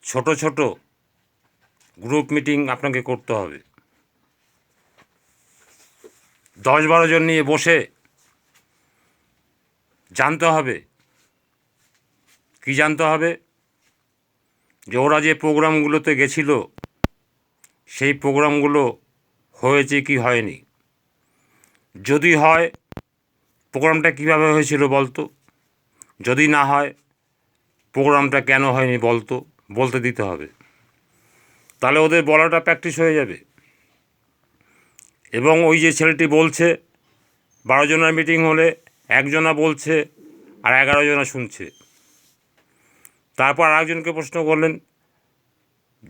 ছোট ছোট group meeting আপনাকে করতে হবে। 10-12 জন নিয়ে বসে জানতে হবে। কি জানতে হবে? যে ওরা যে প্রোগ্রামগুলোতে গেছিল সেই প্রোগ্রামগুলো হয়েছে কি হয়নি। যদি হয়, প্রোগ্রামটা কীভাবে হয়েছিল বলতো। যদি না হয়, প্রোগ্রামটা কেন হয়নি বলতে দিতে হবে। তাহলে ওদের বলাটা প্র্যাকটিস হয়ে যাবে। এবং ওই যে ছেলেটি বলছে 12 জনের মিটিং হলে একজনা বলছে আর 11 জনা শুনছে। তারপর আরেকজনকে প্রশ্ন করলেন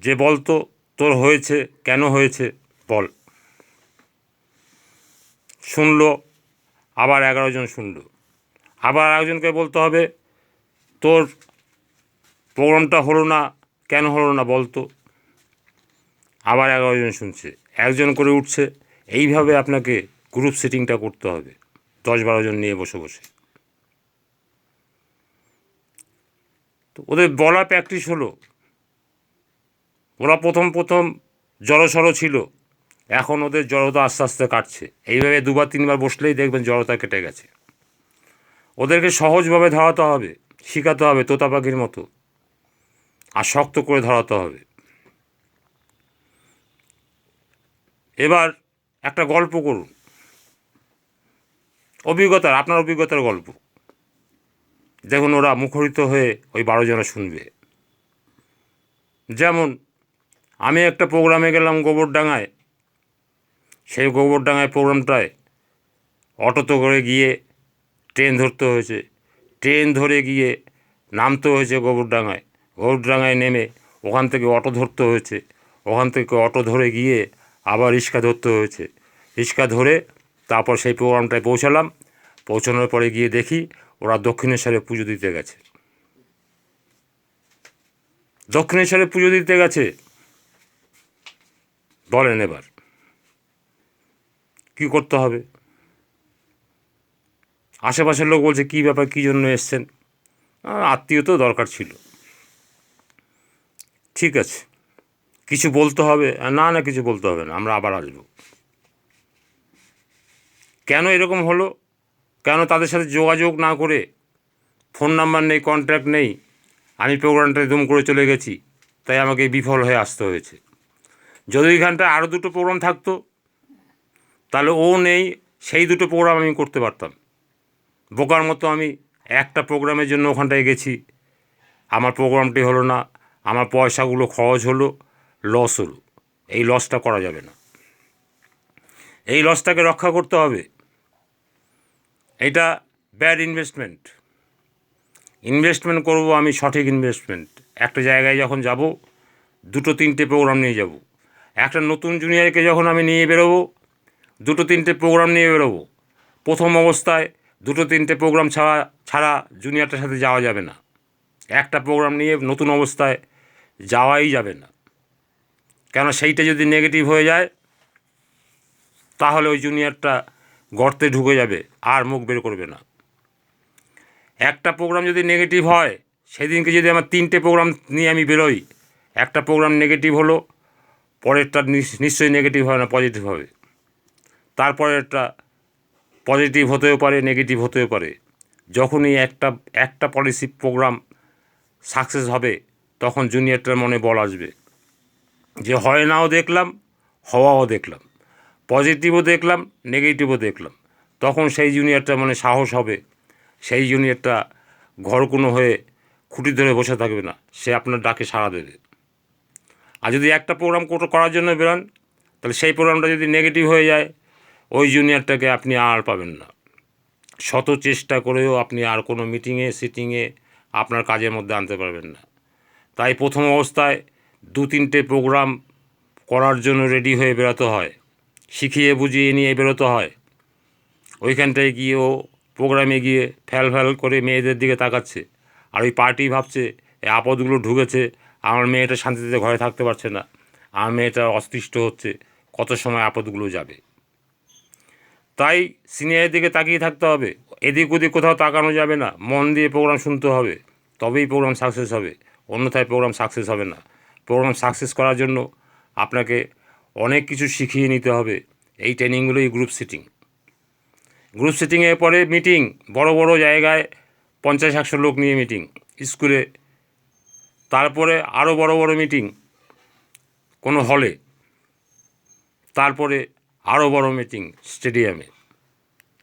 যে বলতো তোর হয়েছে, কেন হয়েছে বল। শুনলো, আবার 11 জন শুনলো। আবার আরেকজনকে বলতে হবে তোর প্রোগ্রামটা হলো না, কেন হলো না বলতো। আবার 11 জন শুনছে, একজন করে উঠছে। এইভাবে আপনাকে গ্রুপ সেটিংটা করতে হবে 10-12 জন নিয়ে বসে বসে। তো ওদের বলা প্র্যাকটিস হলো। ওরা প্রথম জড়সড় ছিল, এখন ওদের জড়তা আস্তে আস্তে কাটছে। এইভাবে 2-3 বার বসলেই দেখবেন জড়তা কেটে গেছে। ওদেরকে সহজভাবে ধরাতে হবে, শেখাতে হবে তোতা পাখির মতো, আর শক্ত করে ধরাতে হবে। এবার একটা গল্প করুন, আপনার অভিজ্ঞতার গল্প। দেখুন ওরা মুখরিত হয়ে ওই 12 জনা শুনবে। যেমন আমি একটা প্রোগ্রামে গেলাম গোবরডাঙ্গায়। সেই গোবরডাঙ্গায় প্রোগ্রামটায় অটোতে করে গিয়ে ট্রেন ধরতে হয়েছে। ট্রেন ধরে গিয়ে নামতে হয়েছে গোবরডাঙ্গায় নেমে ওখান থেকে অটো ধরতে হয়েছে। ওখান থেকে অটো ধরে গিয়ে আবার রিক্সা ধরতে হয়েছে। রিক্সা ধরে তারপর সেই প্রোগ্রামটায় পৌঁছালাম। পৌঁছানোর পরে গিয়ে দেখি ওরা দক্ষিণেশ্বরে পুজো দিতে গেছে। দক্ষিণেশ্বরে পুজো দিতে গেছে, বলেন এবার কী করতে হবে? আশেপাশের লোক বলছে কী ব্যাপার, কী জন্য এসছেন? আত্মীয় তো দরকার ছিল। ঠিক আছে, কিছু বলতে হবে? না কিছু বলতে হবে না, আমরা আবার আসবো। কেন এরকম হলো? কেন তাদের সাথে যোগাযোগ না করে, ফোন নাম্বার নেই, কন্ট্যাক্ট নেই, আমি প্রোগ্রামটায় দুম করে চলে গেছি, তাই আমাকে বিফল হয়ে আসতে হয়েছে। যদি এখানটায় আরও 2টো প্রোগ্রাম থাকতো, তাহলে ও নেই, সেই 2টো প্রোগ্রাম আমি করতে পারতাম। বোকার মতো আমি একটা প্রোগ্রামের জন্য ওখানটায় গেছি, আমার প্রোগ্রামটি হলো না, আমার পয়সাগুলো খরচ হলো, লস হলো। এই লসটা করা যাবে না। এই লসটাকে রক্ষা করতে হবে। এটা ব্যাড ইনভেস্টমেন্ট করব আমি, সঠিক ইনভেস্টমেন্ট। একটা জায়গায় যখন যাব 2-3টে প্রোগ্রাম নিয়ে যাব। একটা নতুন জুনিয়রকে যখন আমি নিয়ে বেরোবো 2-3টে প্রোগ্রাম নিয়ে বেরোবো। প্রথম অবস্থায় 2-3টে প্রোগ্রাম ছাড়া জুনিয়রটার সাথে যাওয়া যাবে না। একটা প্রোগ্রাম নিয়ে নতুন অবস্থায় যাওয়াই যাবে না। কেন সেইটা যদি নেগেটিভ হয়ে যায় তাহলে ওই জুনিয়রটা গর্তে ঢুকে যাবে, আর মুখ বের করবে না। একটা প্রোগ্রাম যদি নেগেটিভ হয়, সেদিনকে যদি আমার 3টে প্রোগ্রাম নিয়ে আমি বেরোই, একটা প্রোগ্রাম নেগেটিভ হলো, পরেরটা নিশ্চয়ই নেগেটিভ হয় না, পজিটিভ হবে। তারপরেরটা পজিটিভ হতেও পারে, নেগেটিভ হতেও পারে। যখনই একটা পলিসি প্রোগ্রাম সাকসেস হবে, তখন জুনিয়রটার মনে বল আসবে যে হয় নাও দেখলাম, হওয়াও দেখলাম, পজিটিভও দেখলাম, নেগেটিভও দেখলাম। তখন সেই জুনিয়রটার মনে সাহস হবে। সেই জুনিয়রটা ঘরকুনো হয়ে খুঁটি ধরে বসে থাকবে না, সে আপনার ডাকে সাড়া দেবে। আর যদি একটা প্রোগ্রাম করার জন্য বেরোন, তাহলে সেই প্রোগ্রামটা যদি নেগেটিভ হয়ে যায়, ওই জুনিয়রটাকে আপনি আর পাবেন না। শত চেষ্টা করেও আপনি আর কোনো সিটিংয়ে আপনার কাজের মধ্যে আনতে পারবেন না। তাই প্রথম অবস্থায় 2-3টে প্রোগ্রাম করার জন্য রেডি হয়ে বেরোতে হয়, শিখিয়ে বুঝিয়ে নিয়ে বেরোতে হয়। ওইখানটায় গিয়ে ও প্রোগ্রামে গিয়ে ফ্যাল করে মেয়েদের দিকে তাকাচ্ছে, আর ওই পার্টি ভাবছে এই আপদগুলো ঢুকেছে, আমার মেয়েটা শান্তিতে ঘরে থাকতে পারছে না, আমার মেয়েটা অতিষ্ঠ হচ্ছে, কত সময় আপদগুলো যাবে। তাই সিনিয়রের দিকে তাকিয়ে থাকতে হবে, এদিক ওদিক কোথাও তাকানো যাবে না, মন দিয়ে প্রোগ্রাম শুনতে হবে, তবেই প্রোগ্রাম সাকসেস হবে। অন্যথায় প্রোগ্রাম সাকসেস হবে না। প্রোগ্রাম সাকসেস করার জন্য আপনাকে অনেক কিছু শিখিয়ে নিতে হবে। এই ট্রেনিংগুলোই গ্রুপ সিটিংয়ের পরে মিটিং, বড় বড় জায়গায় 50-100 লোক নিয়ে মিটিং স্কুলে, তারপরে আরও বড় বড় মিটিং কোনো হলে, তারপরে আরও বড় মিটিং স্টেডিয়ামে।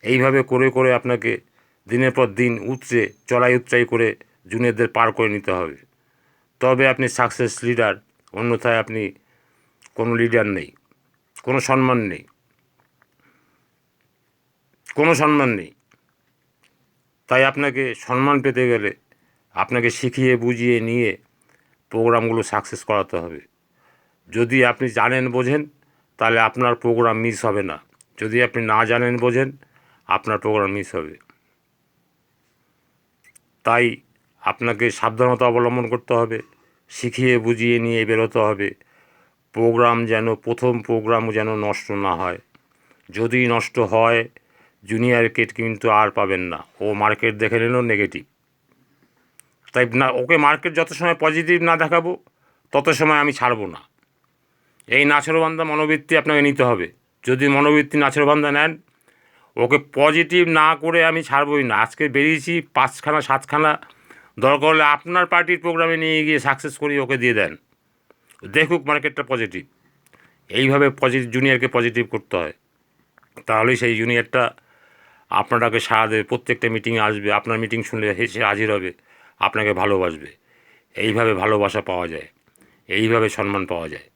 এইভাবে করে করে আপনাকে দিনের পর দিন চড়াই করে জুনিয়রদের পার করে নিতে হবে, তবে আপনি সাকসেস লিডার। অন্যথায় আপনি কোনো লিডার নেই, কোনো সম্মান নেই, কোনো সম্মান নেই। তাই আপনাকে সম্মান পেতে গেলে আপনাকে শিখিয়ে বুঝিয়ে নিয়ে প্রোগ্রামগুলো সাকসেস করাতে হবে। যদি আপনি জানেন বোঝেন তাহলে আপনার প্রোগ্রাম মিস হবে না। যদি আপনি না জানেন বোঝেন আপনার প্রোগ্রাম মিস হবে। তাই আপনাকে সাবধানতা অবলম্বন করতে হবে, শিখিয়ে বুঝিয়ে নিয়ে বেরোতে হবে। প্রথম প্রোগ্রাম যেন নষ্ট না হয়। যদি নষ্ট হয় জুনিয়রকে কিন্তু আর পাবেন না, ও মার্কেট দেখে নিল নেগেটিভ। তাই না, ওকে মার্কেট যত সময় পজিটিভ না দেখাবো তত সময় আমি ছাড়বো না। এই নাছোড়বান্দা মনোবৃত্তি আপনাকে নিতে হবে। যদি মনোবৃত্তি নাছোড়বান্দা নেন, ওকে পজিটিভ না করে আমি ছাড়বই না। আজকে বেরিয়েছি 5খানা 7খানা, দরকার হলে আপনার পার্টির প্রোগ্রামে নিয়ে গিয়ে সাকসেস করিয়ে ওকে দিয়ে দেন, দেখুক মার্কেটটা পজিটিভ। এইভাবে জুনিয়রকে পজিটিভ করতে হয়, তাহলেই সেই জুনিয়রটা আপনাকে সাড়া দেবে, প্রত্যেকটা মিটিংয়ে আসবে, আপনার মিটিং শুনলে হেসে হাজির হবে, আপনাকে ভালোবাসবে। এইভাবে ভালোবাসা পাওয়া যায়, এইভাবে সম্মান পাওয়া যায়।